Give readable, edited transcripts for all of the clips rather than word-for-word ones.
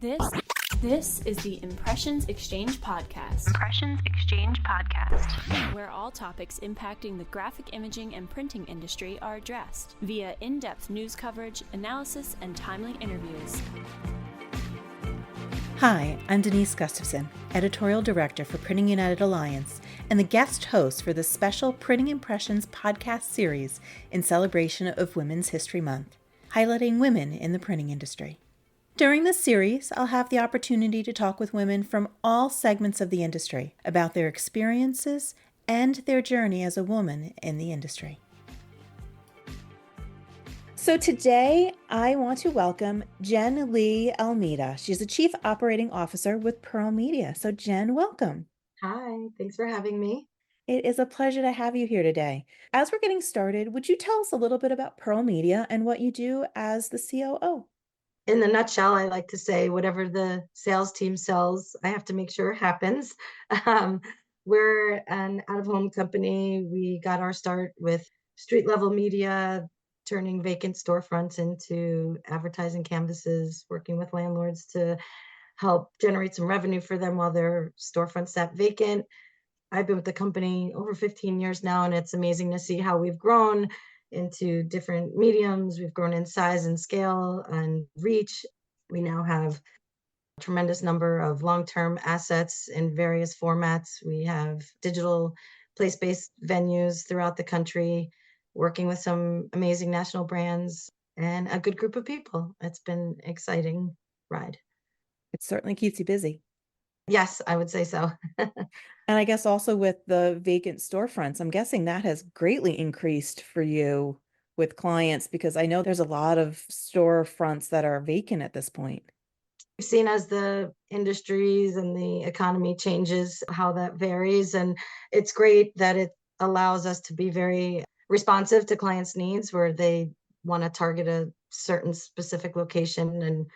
This this is the Impressions Exchange Podcast. Impressions Exchange Podcast. Where all topics impacting the graphic imaging and printing industry are addressed via in-depth news coverage, analysis, and timely interviews. Hi, I'm Denise Gustafson, Editorial Director for Printing United Alliance, and the guest host for the special Printing Impressions podcast series in celebration of Women's History Month, highlighting women in the printing industry. During this series, I'll have the opportunity to talk with women from all segments of the industry about their experiences and their journey as a woman in the industry. So today, I want to welcome Jen Lee Almeida. She's the Chief Operating Officer with Pearl Media. So Jen, welcome. Hi, thanks for having me. It is a pleasure to have you here today. As we're getting started, would you tell us a little bit about Pearl Media and what you do as the COO? In the nutshell, I like to say whatever the sales team sells, I have to make sure it happens. We're an out-of-home company. We got our start with street-level media, turning vacant storefronts into advertising canvases, working with landlords to help generate some revenue for them while their storefronts sat vacant. I've been with the company over 15 years now, and it's amazing to see how we've grown into different mediums. We've grown in size and scale and reach. We now have a tremendous number of long-term assets in various formats. We have digital place-based venues throughout the country, working with some amazing national brands and a good group of people. It's been an exciting ride. It certainly keeps you busy. Yes, I would say so. And I guess also with the vacant storefronts, I'm guessing that has greatly increased for you with clients, because I know there's a lot of storefronts that are vacant at this point. We've seen as the industries and the economy changes, how that varies. And it's great that it allows us to be very responsive to clients' needs where they want to target a certain specific location, and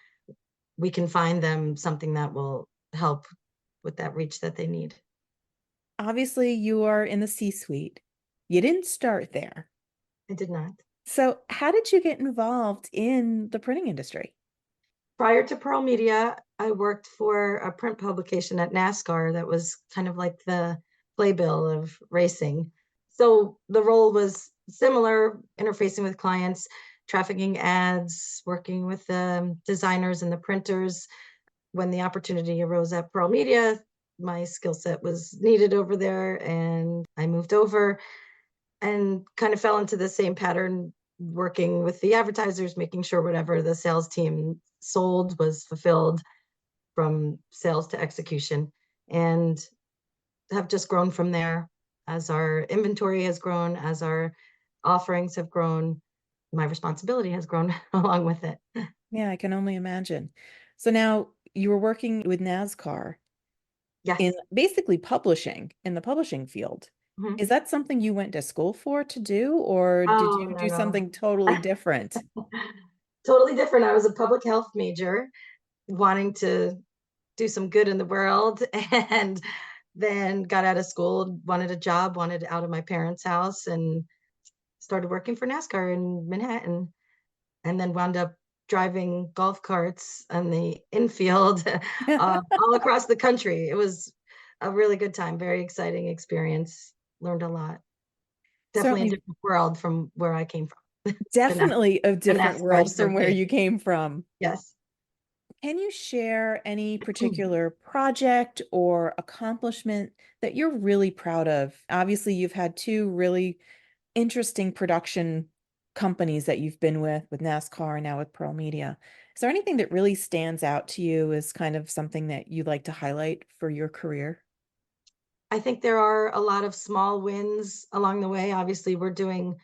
we can find them something that will help with that reach that they need. Obviously, you are in the C-suite. You didn't start there. I did not. So how did you get involved in the printing industry? Prior to Pearl Media, I worked for a print publication at NASCAR that was kind of like the playbill of racing. So the role was similar, interfacing with clients, trafficking ads, working with the designers and the printers. When the opportunity arose at Pearl Media, my skill set was needed over there, and I moved over and kind of fell into the same pattern, working with the advertisers, making sure whatever the sales team sold was fulfilled from sales to execution, and have just grown from there. As our inventory has grown, as our offerings have grown, my responsibility has grown along with it. Yeah, I can only imagine. So now you were working with NASCAR Yes. in basically publishing, in the publishing field. Mhm. Is that something you went to school for to do, or did Oh, you do no. something totally different? Totally different. I was a public health major, wanting to do some good in the world, and then got out of school, wanted a job, wanted out of my parents' house, and started working for NASCAR in Manhattan, and then wound up driving golf carts on the infield all across the country. It was a really good time, very exciting experience. Learned a lot. Definitely a Certainly, different world from where I came from. definitely a different NASCAR world from where circuit. you came from. Yes. Can you share any particular project or accomplishment that you're really proud of? Obviously, you've had two really interesting production companies that you've been with NASCAR and now with Pearl Media. Is there anything that really stands out to you as kind of something that you'd like to highlight for your career? I think there are a lot of small wins along the way. Obviously, we're doing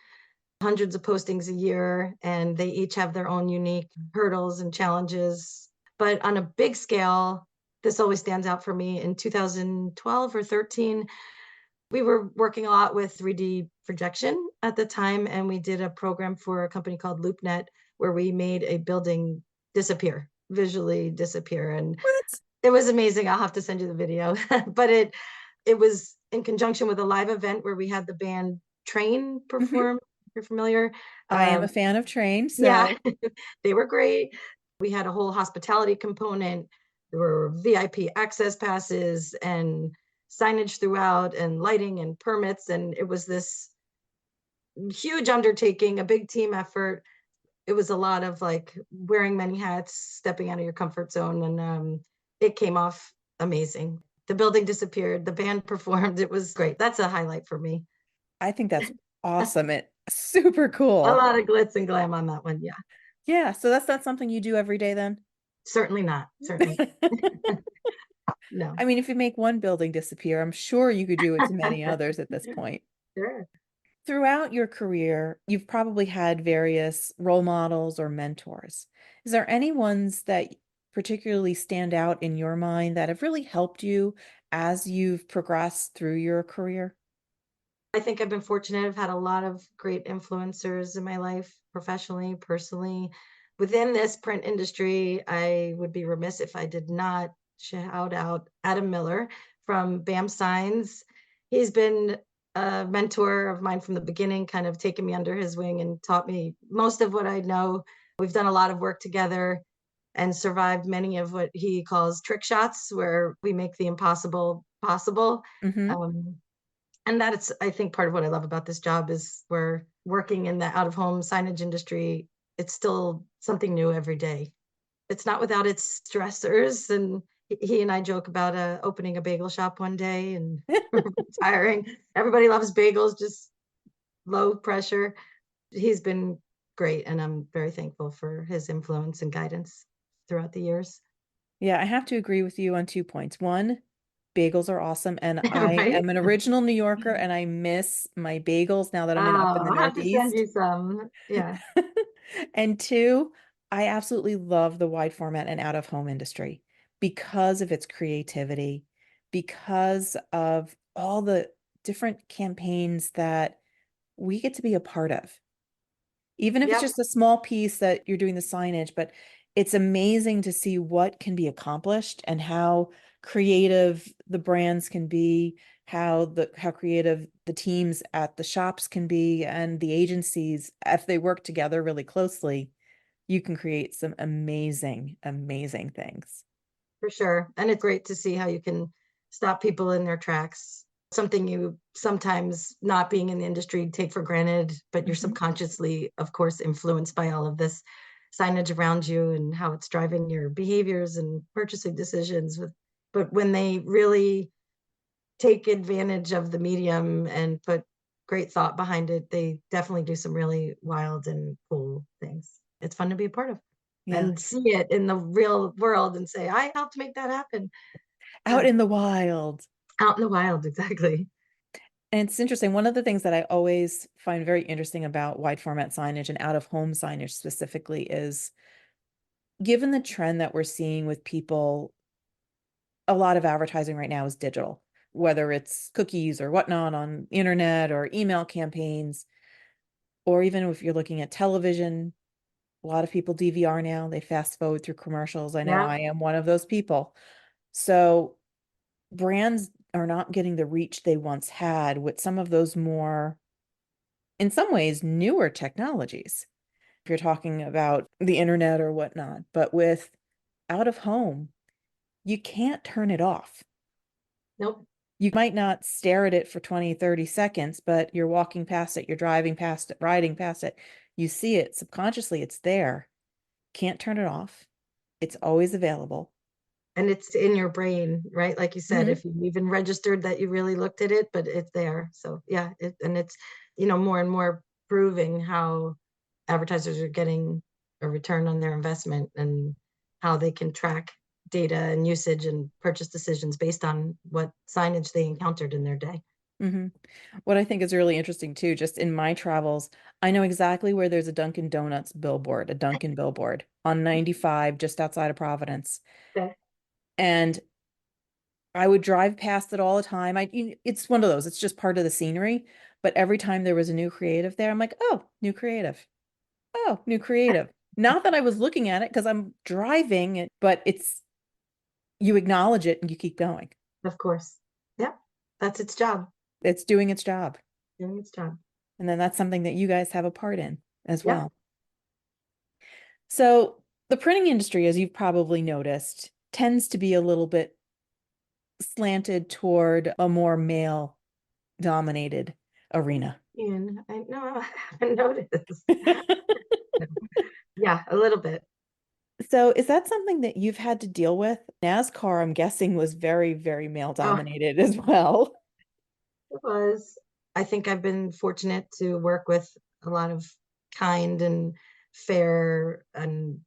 hundreds of postings a year, and they each have their own unique hurdles and challenges. But on a big scale, this always stands out for me. In 2012 or 13, we were working a lot with 3D projection at the time, and we did a program for a company called LoopNet where we made a building disappear, visually disappear. And What? it was amazing. I'll have to send you the video. But it was in conjunction with a live event where we had the band Train Mhm. perform. If you're familiar. I am a fan of Train, Yeah, so they were great. We had a whole hospitality component. There were VIP access passes and signage throughout and lighting and permits. And it was this huge undertaking, a big team effort. It was a lot of like wearing many hats, stepping out of your comfort zone. And it came off amazing. The building disappeared, the band performed. It was great. That's a highlight for me. I think that's awesome and super A cool. lot of glitz and glam on that one. Yeah. Yeah, so that's not something you do every day then? Certainly not. Certainly. No. I mean, if you make one building disappear, I'm sure you could do it to many others at this point. Sure. Throughout your career, you've probably had various role models or mentors. Is there any ones that particularly stand out in your mind that have really helped you as you've progressed through your career? I think I've been fortunate. I've had a lot of great influencers in my life, professionally, personally. Within this print industry, I would be remiss if I did not shout out Adam Miller from BAM Signs. He's been a mentor of mine from the beginning, kind of taken me under his wing and taught me most of what I know. We've done a lot of work together and survived many of what he calls trick shots, where we make the impossible possible. Mm-hmm. Um, and that's, I think, part of what I love about this job is we're working in the out of home signage industry. It's still something new every day. It's not without its stressors. And he and I joke about opening a bagel shop one day and retiring. Everybody loves bagels, just low pressure. He's been great, and I'm very thankful for his influence and guidance throughout the years. Yeah, I have to agree with you on 2 points. One, bagels are awesome, and I Right? am an original New Yorker, and I miss my bagels now that I'm up in the I'll have to send Northeast. you some. Yeah. And two, I absolutely love the wide format and out of home industry because of its creativity, because of all the different campaigns that we get to be a part of. Even if it's Yep. just a small piece that you're doing the signage, but it's amazing to see what can be accomplished and how creative the brands can be, how creative the teams at the shops can be, and the agencies, if they work together really closely, you can create some amazing, amazing things. For sure. And it's great to see how you can stop people in their tracks. Something you sometimes, not being in the industry, take for granted, but you're Mhm. subconsciously, of course, influenced by all of this signage around you and how it's driving your behaviors and purchasing decisions. But when they really take advantage of the medium and put great thought behind it, they definitely do some really wild and cool things. It's fun to be a part of Yeah. and see it in the real world and say, I helped make that happen. Out Yeah, in the wild. out in the wild, exactly. And it's interesting. One of the things that I always find very interesting about wide format signage and out of home signage specifically is given the trend that we're seeing with people, a lot of advertising right now is digital, whether it's cookies or whatnot on internet or email campaigns, or even if you're looking at television, a lot of people DVR now, they fast forward through commercials. I know Yeah, I am one of those people. So brands are not getting the reach they once had with some of those more, in some ways, newer technologies. If you're talking about the internet or whatnot, but with out of home, you can't turn it off. nope. You might not stare at it for 20, 30 seconds, but you're walking past it, you're driving past it, riding past it. You see it subconsciously, it's there. Can't turn it off. It's always available. And it's in your brain, right? Like you said, Hmm. if you even registered that you really looked at it, but it's there. So yeah, and it's, you know, more and more proving how advertisers are getting a return on their investment and how they can track data and usage and purchase decisions based on what signage they encountered in their day. Hmm. What I think is really interesting too, just in my travels, I know exactly where there's a Dunkin' Donuts billboard, a Dunkin' billboard on 95 just outside of Providence. Okay. And I would drive past it all the time. It's one of those, it's just part of the scenery. But every time there was a new creative there, I'm like, oh, new creative. Oh, new creative. Not that I was looking at it because I'm driving it, but you acknowledge it and you keep going. Of course. Yeah. That's its job. It's doing its job. Doing its job. And then that's something that you guys have a part in as Yep. well. So The printing industry, as you've probably noticed, tends to be a little bit slanted toward a more male dominated arena. And I know I haven't noticed. Yeah, a little bit. So is that something that you've had to deal with? NASCAR, I'm guessing, was very, very male Oh, dominated as well. it was. I think I've been fortunate to work with a lot of kind and fair and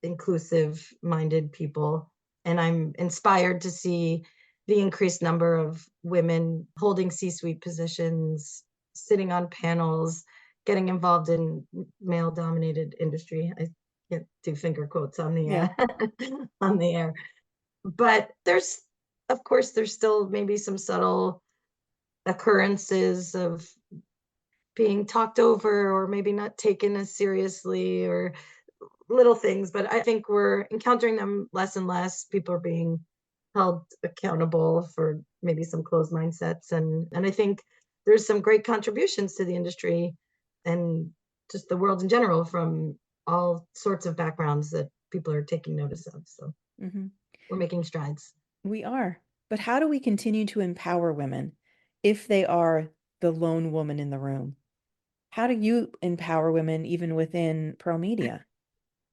inclusive minded people. And I'm inspired to see the increased number of women holding C-suite positions, sitting on panels, getting involved in male dominated industry. I can't do finger quotes on the Yeah. on the air. But there's, of course, there's still maybe some subtle occurrences of being talked over or maybe not taken as seriously or little things, but I think we're encountering them less and less. People are being held accountable for maybe some closed mindsets, and I think there's some great contributions to the industry and just the world in general from all sorts of backgrounds that people are taking notice of. So Hmm. we're making strides. We are. But how do we continue to empower women if they are the lone woman in the room? How do you empower women even within Pearl Media?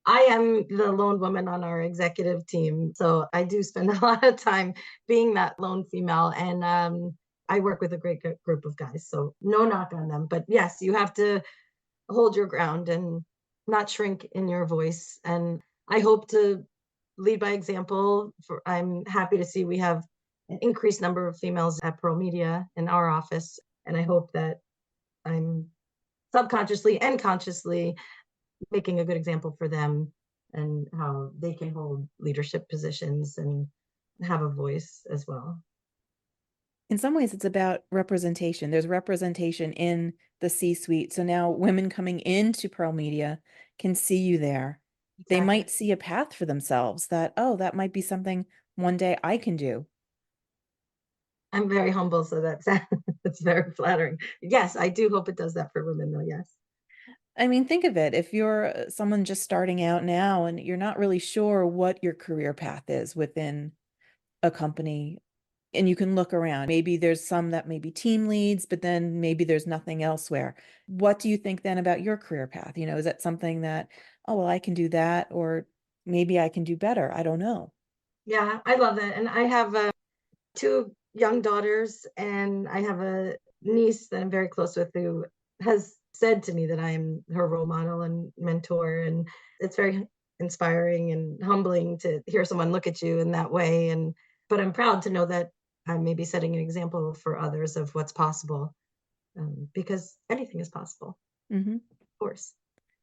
I am the lone woman on our executive team, so I do spend a lot of time being that lone female, and I work with a great group of guys, so no knock on them. But yes, you have to hold your ground and not shrink in your voice. And I hope to lead by example. I'm happy to see we have an increased number of females at Pearl Media in our office, and I hope that I'm subconsciously and consciously making a good example for them and how they can hold leadership positions and have a voice as well. In some ways, it's about representation. There's representation in the C-suite. So now women coming into Pearl Media can see you there. They Exactly. might see a path for themselves that, oh, that might be something one day I can do. I'm very humble, so that's that's very flattering. Yes, I do hope it does that for women, though. Yes. I mean, think of it. If you're someone just starting out now and you're not really sure what your career path is within a company, and you can look around, maybe there's some that may be team leads, but then maybe there's nothing elsewhere. What do you think then about your career path? Is that something that, oh, well, I can do that, or maybe I can do better? I don't know. Yeah, I love that. And I have two young daughters, and I have a niece that I'm very close with who has said to me that I'm her role model and mentor. And it's very inspiring and humbling to hear someone look at you in that way. And but I'm proud to know that I'm maybe setting an example for others of what's possible, because anything is possible, Hmm. of course.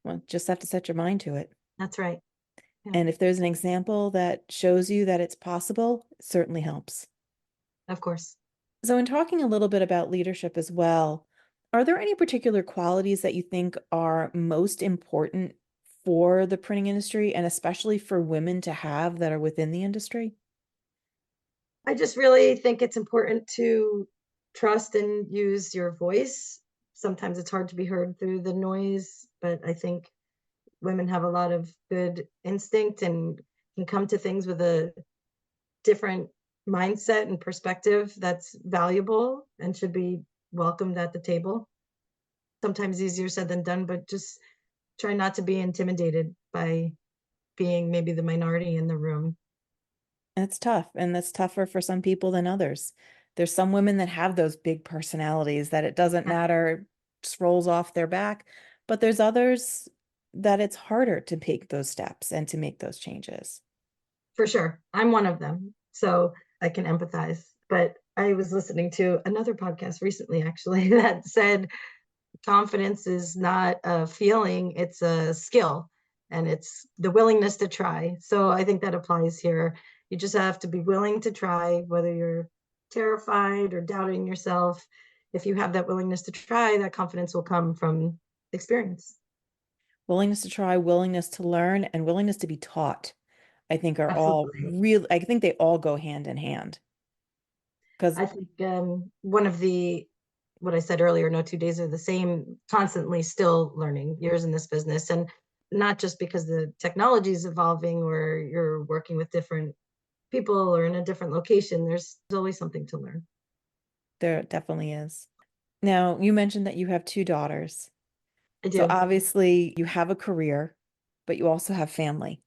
Well, just have to set your mind to it. That's right. Yeah, And if there's an example that shows you that it's possible, it certainly helps. of course. So, in talking a little bit about leadership as well, are there any particular qualities that you think are most important for the printing industry and especially for women to have that are within the industry? I just really think it's important to trust and use your voice. Sometimes it's hard to be heard through the noise, but I think women have a lot of good instinct and can come to things with a different mindset and perspective that's valuable and should be welcomed at the table. Sometimes easier said than done, but just try not to be intimidated by being maybe the minority in the room. That's tough, and that's tougher for some people than others. There's some women that have those big personalities that it doesn't matter, just rolls off their back, but there's others that it's harder to take those steps and to make those changes. For sure. I'm one of them. So I can empathize. But I was listening to another podcast recently, actually, that said confidence is not a feeling, it's a skill and it's the willingness to try. So I think that applies here. You just have to be willing to try, whether you're terrified or doubting yourself. If you have that willingness to try, that confidence will come from experience. Willingness to try, willingness to learn, and willingness to be taught, I think are all Absolutely. real. I think they all go hand in hand. Because I think one of the what I said earlier, no 2 days are the same, constantly still learning, years in this business. And not just because the technology is evolving or you're working with different people or in a different location. There's always something to learn. There definitely is. Now, you mentioned that you have two daughters. I So do. obviously you have a career, but you also have family.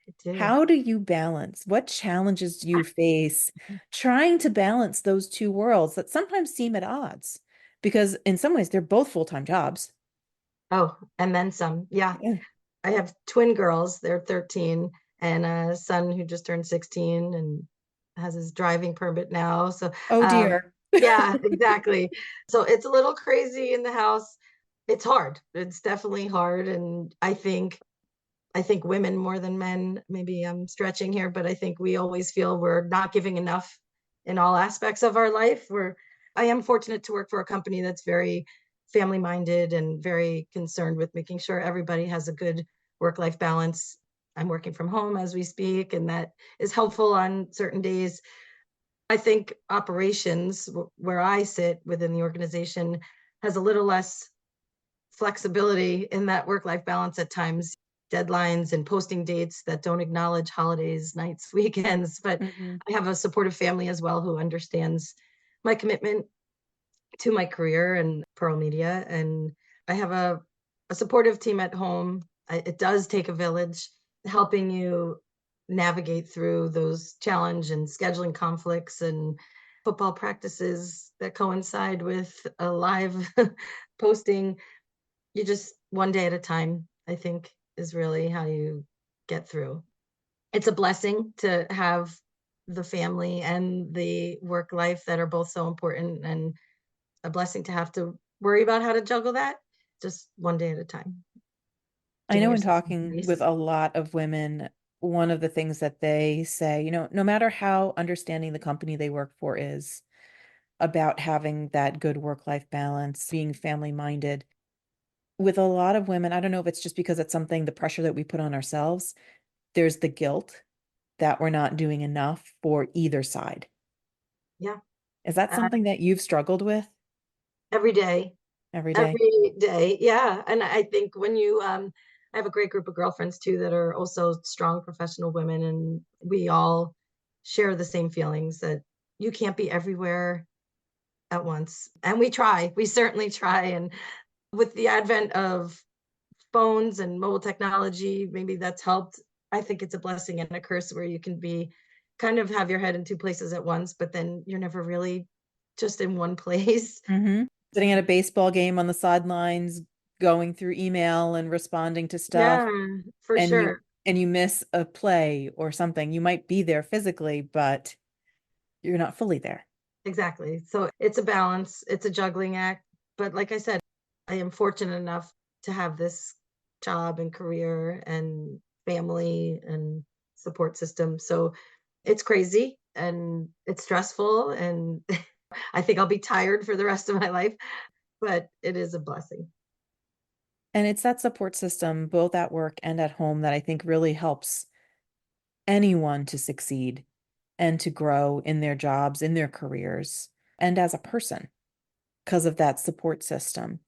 I do. How do you balance? What challenges do you face trying to balance those two worlds that sometimes seem at odds? Because in some ways they're both full-time jobs. Oh, and then some. Yeah. Yeah. I have twin girls. They're 13 and a son who just turned 16 and has his driving permit now. So, Oh dear. yeah, exactly. So it's a little crazy in the house. It's hard. It's definitely hard. And I think women more than men, maybe I'm stretching here, but I think we always feel we're not giving enough in all aspects of our life. I am fortunate to work for a company that's very family minded and very concerned with making sure everybody has a good work-life balance. I'm working from home as we speak, and that is helpful on certain days. I think operations, where I sit within the organization, has a little less flexibility in that work-life balance at times, deadlines and posting dates that don't acknowledge holidays, nights, weekends. But Mhm. I have a supportive family as well who understands my commitment to my career and Pearl Media. And I have a supportive team at home. It does take a village helping you navigate through those challenge and scheduling conflicts and football practices that coincide with a live posting. You just one day at a time, I think, is really how you get through. It's a blessing to have the family and the work life that are both so important, and a blessing to have to worry about how to juggle that just one day at a time, I giving know in yourself some talking with grace. a lot of women, one of the things that they say, no matter how understanding the company they work for is about having that good work-life balance, being family-minded, with a lot of women, I don't know if it's just because it's something, the pressure that we put on ourselves, there's the guilt that we're not doing enough for either side. Yeah. Is that uh, something that you've struggled with every day. every day? Every day, yeah. And I think when I have a great group of girlfriends too that are also strong professional women, and we all share the same feelings that you can't be everywhere at once. And we certainly try. And with the advent of phones and mobile technology, maybe that's helped. I think it's a blessing and a curse where you can be kind of have your head in two places at once, but then you're never really just in one place. Mhm. Sitting at a baseball game on the sidelines, going through email and responding to stuff, Yeah, for and sure. you miss a play or something. You might be there physically, but you're not fully there. Exactly. So it's a balance, it's a juggling act. But like I said, I am fortunate enough to have this job and career and family and support system. So it's crazy and it's stressful. And I think I'll be tired for the rest of my life, but it is a blessing. And it's that support system, both at work and at home, that I think really helps anyone to succeed and to grow in their jobs, in their careers, and as a person because of that support system.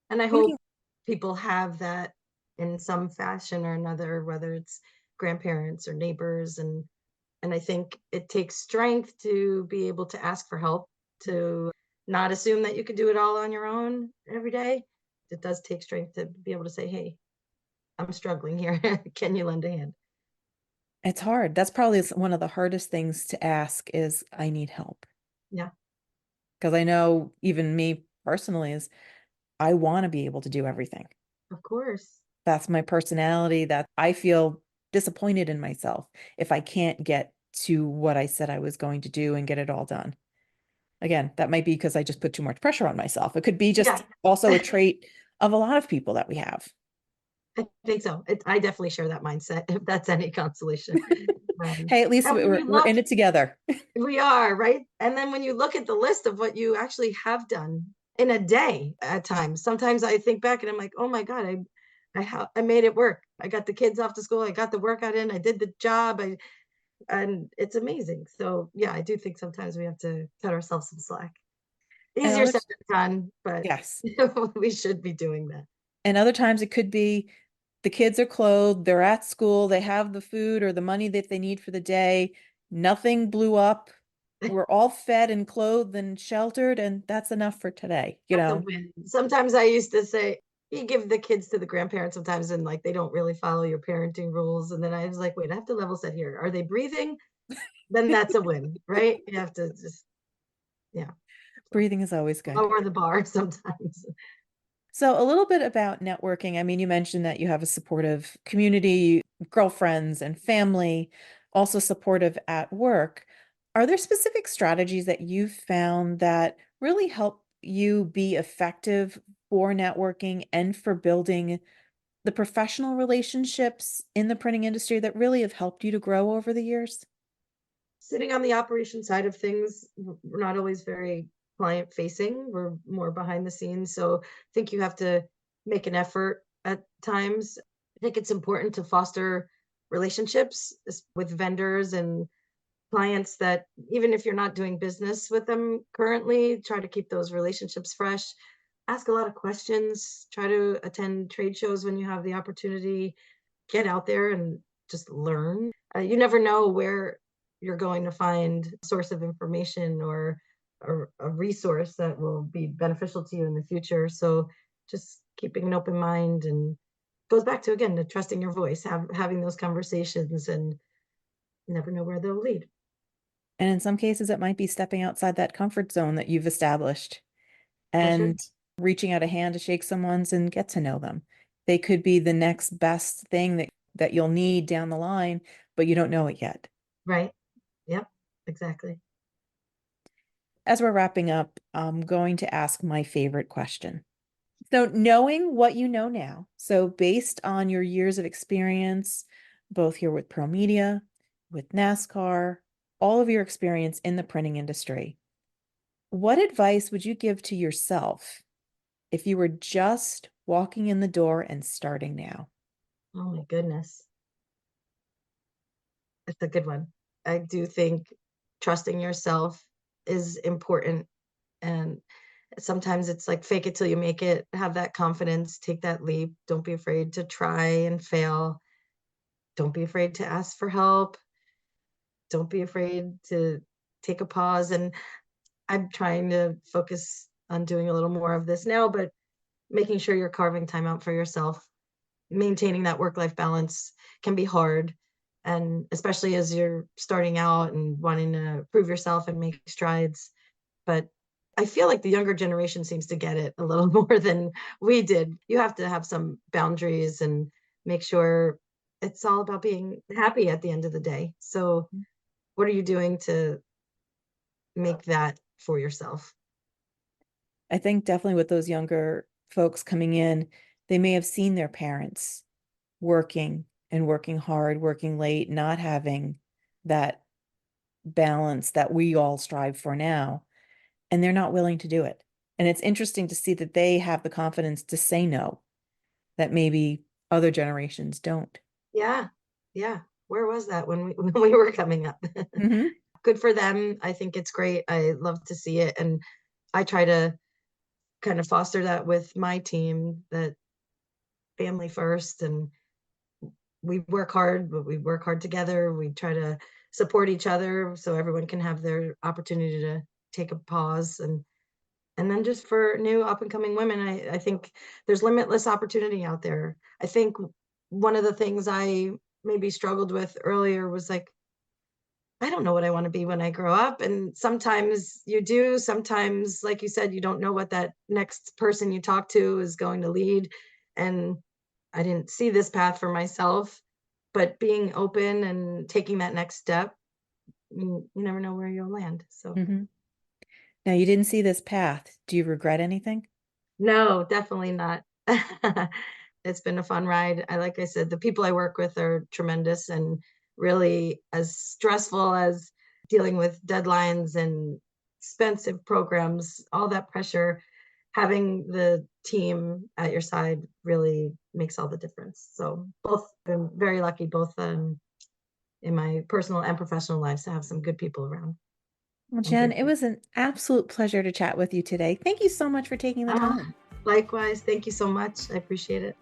And I Thinking, hope people have that in some fashion or another, whether it's grandparents or neighbors. And I think it takes strength to be able to ask for help, to not assume that you could do it all on your own every day. It does take strength to be able to say, hey, I'm struggling here. Can you lend a hand? it's hard. That's probably one of the hardest things to ask is, I need help. Yeah, Because I know even me personally is I want to be able to do everything. of course. That's my personality, that I feel disappointed in myself if I can't get to what I said I was going to do and get it all done. Again, that might be because I just put too much pressure on myself. It could be Yeah, just also a trait of a lot of people that we have. I think so. I definitely share that mindset, if that's any consolation. Hey, at least And when we're in it together. we are, right? And then when you look at the list of what you actually have done in a day at times, sometimes I think back and I'm like, oh my God, I made it work. I got the kids off to school. I got the workout in. I did the job. And it's amazing. So yeah, I do think sometimes we have to cut ourselves some slack. And Easier said others, than done, but yes. we should be doing that. And other times it could be the kids are clothed, they're at school, they have the food or the money that they need for the day. Nothing blew up. We're all fed and clothed and sheltered, and that's enough for today, That's a win. Sometimes I used to say, you give the kids to the grandparents sometimes and like they don't really follow your parenting rules. And then I was like, wait, I have to level set here. Are they breathing? Then that's a win, right? You have to just, yeah, Breathing is always good. lower the bar sometimes. So a little bit about networking. I mean, you mentioned that you have a supportive community, girlfriends and family, also supportive at work. Are there specific strategies that you've found that really help you be effective for networking and for building the professional relationships in the printing industry that really have helped you to grow over the years? Sitting on the operation side of things, we're not always very client facing. We're more behind the scenes. So I think you have to make an effort at times. I think it's important to foster relationships with vendors and clients that even if you're not doing business with them currently, try to keep those relationships fresh. Ask a lot of questions, try to attend trade shows when you have the opportunity, get out there and just learn. You never know where you're going to find a source of information or a resource that will be beneficial to you in the future. So just keeping an open mind and goes back to again to trusting your voice, having those conversations and you never know where they'll lead. And in some cases, it might be stepping outside that comfort zone that you've established For sure. and reaching out a hand to shake someone's and get to know them. They could be the next best thing that you'll need down the line, but you don't know it yet. Right. Yep. Exactly. As we're wrapping up, I'm going to ask my favorite question. So, knowing what you know now, so based on your years of experience, both here with Pearl Media, with NASCAR, all of your experience in the printing industry, what advice would you give to yourself if you were just walking in the door and starting now? Oh my goodness. That's a good one. I do think trusting yourself is important. And sometimes it's like fake it till you make it, have that confidence, take that leap. Don't be afraid to try and fail. Don't be afraid to ask for help. Don't be afraid to take a pause. And I'm trying to focus on doing a little more of this now, but making sure you're carving time out for yourself. Maintaining that work-life balance can be hard. And especially as you're starting out and wanting to prove yourself and make strides. But I feel like the younger generation seems to get it a little more than we did. You have to have some boundaries and make sure it's all about being happy at the end of the day. So, what are you doing to make that for yourself? I think definitely with those younger folks coming in, they may have seen their parents working and working hard, working late, not having that balance that we all strive for now, and they're not willing to do it. And it's interesting to see that they have the confidence to say no, that maybe other generations don't. Yeah. Yeah. Where was that when we when we were coming up? Hmm. Good for them. I think it's great. I love to see it and I try to kind of foster that with my team, that family first, and we work hard, but we work hard together. We try to support each other so everyone can have their opportunity to take a pause. And then just for new up and coming women, I think there's limitless opportunity out there. I think one of the things I maybe struggled with earlier was like, I don't know what I want to be when I grow up. And sometimes you do, sometimes, like you said, you don't know what that next person you talk to is going to lead. And I didn't see this path for myself, but being open and taking that next step, you never know where you'll land. So, Hmm. Now, you didn't see this path. Do you regret anything? no, definitely not. It's been a fun ride. Like I said, the people I work with are tremendous and really as stressful as dealing with deadlines and expensive programs, all that pressure, having the team at your side really makes all the difference. So both been very lucky, both in my personal and professional lives to have some good people around. Well, I'm Jen, it grateful. was an absolute pleasure to chat with you today. Thank you so much for taking the Ah, time. likewise, thank you so much. I appreciate it.